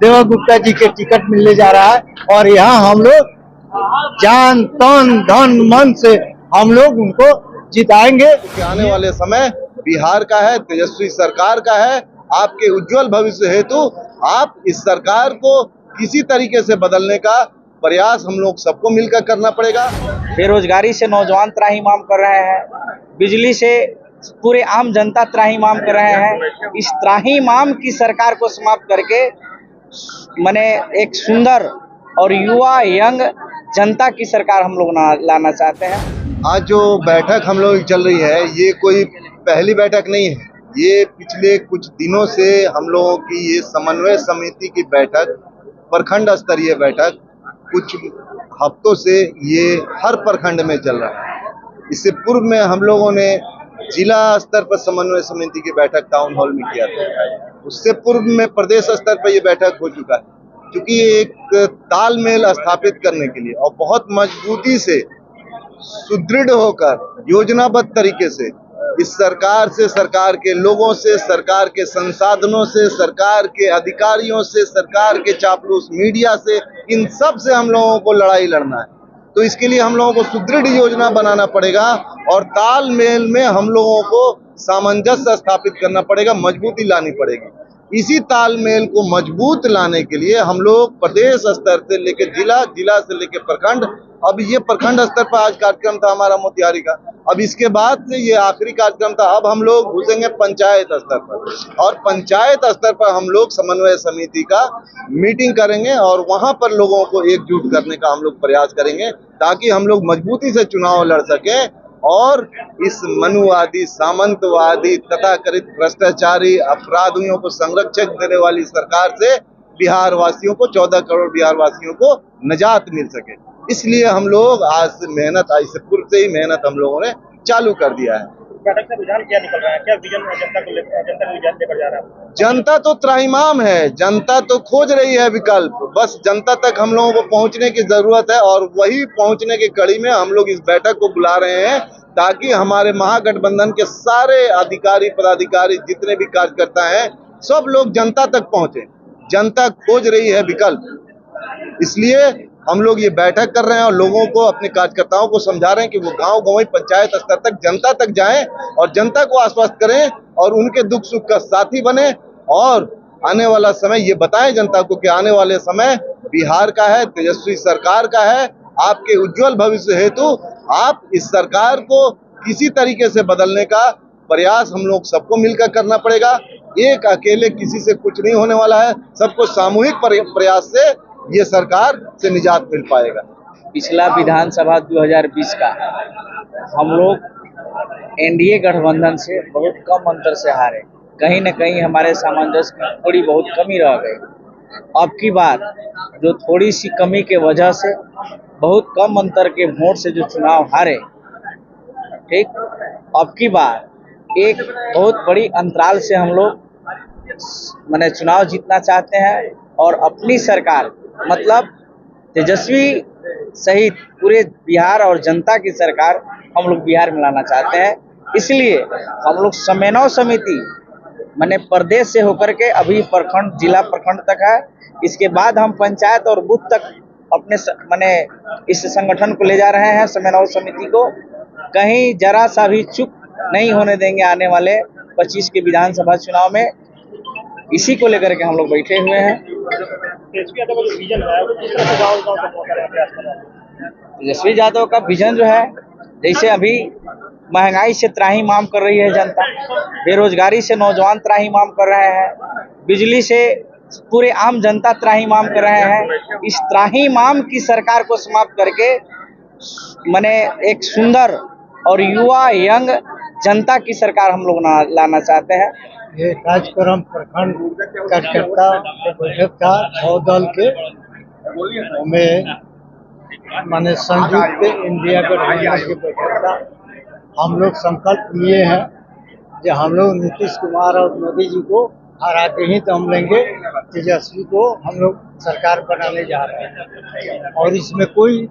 देवा गुप्ता जी के टिकट मिलने जा रहा है और यहाँ हम लोग जान तन धन मन से हम लोग उनको जिताएंगे। आने वाले समय बिहार का है, तेजस्वी सरकार का है। आपके उज्जवल भविष्य हेतु आप इस सरकार को किसी तरीके से बदलने का प्रयास हम लोग सबको मिलकर करना पड़ेगा। बेरोजगारी से नौजवान त्राहिमाम कर रहे हैं, बिजली से पूरे आम जनता त्राहिमाम कर रहे हैं। इस त्राहिमाम की सरकार को समाप्त करके माने एक सुंदर और युवा यंग जनता की सरकार हम लोग लाना चाहते हैं। आज जो बैठक हम लोग चल रही है, ये कोई पहली बैठक नहीं है। ये पिछले कुछ दिनों से हम लोगों की ये समन्वय समिति की बैठक, प्रखंड स्तरीय बैठक कुछ हफ्तों से ये हर प्रखंड में चल रहा है। इससे पूर्व में हम लोगों ने जिला स्तर पर समन्वय समिति की बैठक टाउन हॉल में किया था। उससे पूर्व में प्रदेश स्तर पर ये बैठक हो चुका है। क्योंकि एक तालमेल स्थापित करने के लिए और बहुत मजबूती से सुदृढ़ होकर योजनाबद्ध तरीके से इस सरकार से, सरकार के लोगों से, सरकार के संसाधनों से, सरकार के अधिकारियों से, सरकार के चापलूस मीडिया से, इन सब से हम लोगों को लड़ाई लड़ना है। तो इसके लिए हम लोगों को सुदृढ़ योजना बनाना पड़ेगा और तालमेल में हम लोगों को सामंजस्य स्थापित करना पड़ेगा, मजबूती लानी पड़ेगी। इसी तालमेल को मजबूत लाने के लिए हम लोग प्रदेश स्तर से लेकर जिला, जिला से लेकर प्रखंड, अब ये प्रखंड स्तर पर आज कार्यक्रम था हमारा मोतिहारी का, अब इसके बाद से ये आखिरी कार्यक्रम था। अब हम लोग घुसेंगे पंचायत स्तर पर और पंचायत स्तर पर हम लोग समन्वय समिति का मीटिंग करेंगे और वहां पर लोगों को एकजुट करने का हम लोग प्रयास करेंगे ताकि हम लोग मजबूती से चुनाव लड़ सकें और इस मनुवादी, सामंतवादी, तथाकथित भ्रष्टाचारी अपराधियों को संरक्षण देने वाली सरकार से बिहार वासियों को, 14 करोड़ बिहार वासियों को निजात मिल सके। इसलिए हम लोग आज से मेहनत, आज से पूर्व से ही मेहनत हम लोगों ने चालू कर दिया है। बैठक से रुझान क्या निकल रहा है? क्या विजन जनता को लेकर जा रहा है? जनता तो त्राहिमाम है, जनता तो खोज रही है विकल्प। बस जनता तक हम लोगों को पहुंचने की जरूरत है और वही पहुंचने की कड़ी में हम लोग इस बैठक को बुला रहे हैं ताकि हमारे महागठबंधन के सारे अधिकारी, पदाधिकारी, जितने भी कार्यकर्ता हैं, सब लोग जनता तक पहुंचे। जनता खोज रही है विकल्प, इसलिए हम लोग ये बैठक कर रहे हैं और लोगों को, अपने कार्यकर्ताओं को समझा रहे हैं कि वो गांव गांव, पंचायत स्तर तक, जनता तक जाएं और जनता को आश्वस्त करें और उनके दुख सुख का साथी बने और आने वाला समय ये बताएं जनता को कि आने वाले समय बिहार का है, तेजस्वी सरकार का है। आपके उज्जवल भविष्य हेतु आप इस सरकार को किसी तरीके से बदलने का प्रयास हम लोग सबको मिलकर करना पड़ेगा। एक अकेले किसी से कुछ नहीं होने वाला है, सबको सामूहिक प्रयास से ये सरकार से निजात मिल पाएगा। पिछला विधानसभा 2020 का हम लोग एनडीए गठबंधन से बहुत कम अंतर से हारे। कहीं न कहीं हमारे सामंजस्य की थोड़ी बहुत कमी रह गई। अब की बार जो थोड़ी सी कमी के वजह से बहुत कम अंतर के वोट से जो चुनाव हारे, ठीक, अब की बार एक बहुत बड़ी अंतराल से हम लोग माने चुनाव जीतना चाहते हैं और अपनी सरकार, मतलब तेजस्वी सहित पूरे बिहार और जनता की सरकार हम लोग बिहार में लाना चाहते हैं। इसलिए हम लोग समन्वय समिति माने प्रदेश से होकर के अभी प्रखंड, जिला प्रखंड तक है। इसके बाद हम पंचायत और बूथ तक अपने माने इस संगठन को ले जा रहे हैं, समन्वय समिति को। कहीं जरा सा भी चूक नहीं होने देंगे आने वाले 25 के विधानसभा चुनाव में। इसी को लेकर के हम लोग बैठे हुए हैं। तेजस्वी यादव का विजन जो है, जैसे अभी महंगाई से त्राहिमाम कर रही है जनता, बेरोजगारी से नौजवान त्राहिमाम कर रहे हैं, बिजली से पूरे आम जनता त्राहिमाम कर रहे हैं। इस त्राहिमाम की सरकार को समाप्त करके माने एक सुंदर और युवा यंग जनता की सरकार हम लोग लाना चाहते हैं। ये कार्यक्रम प्रखंड कार्यकर्ता बैठक था 6 दल के, में माने संयुक्त इंडिया गठबंधन की बैठक था। हम लोग संकल्प लिए हैं कि हम लोग नीतीश कुमार और मोदी जी को हराते ही दम लेंगे। तेजस्वी को हम लोग सरकार बनाने जा रहे हैं और इसमें कोई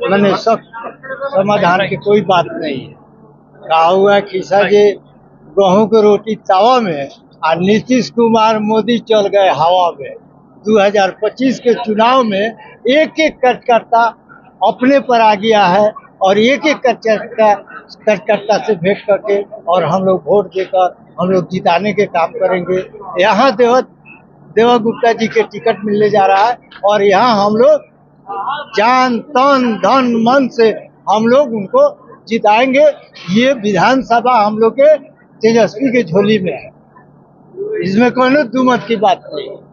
माने सब समाधान की कोई बात नहीं है। कहा हुआ है खिस्सा जे गेहूं की रोटी तावा में और नीतीश कुमार मोदी चल गए हवा में। 2025 के चुनाव में एक एक कार्यकर्ता अपने पर आ गया है और एक एक कार्यकर्ता से भेंट करके और हम लोग वोट देकर हम लोग जिताने के काम करेंगे। यहाँ देवा गुप्ता जी के टिकट मिलने जा रहा है और यहाँ हम लोग जान तन धन मन से हम लोग उनको जिताएंगे। ये विधानसभा हम लोग के तेजस्वी के झोली में है, इसमें कोई दुमत की बात नहीं है।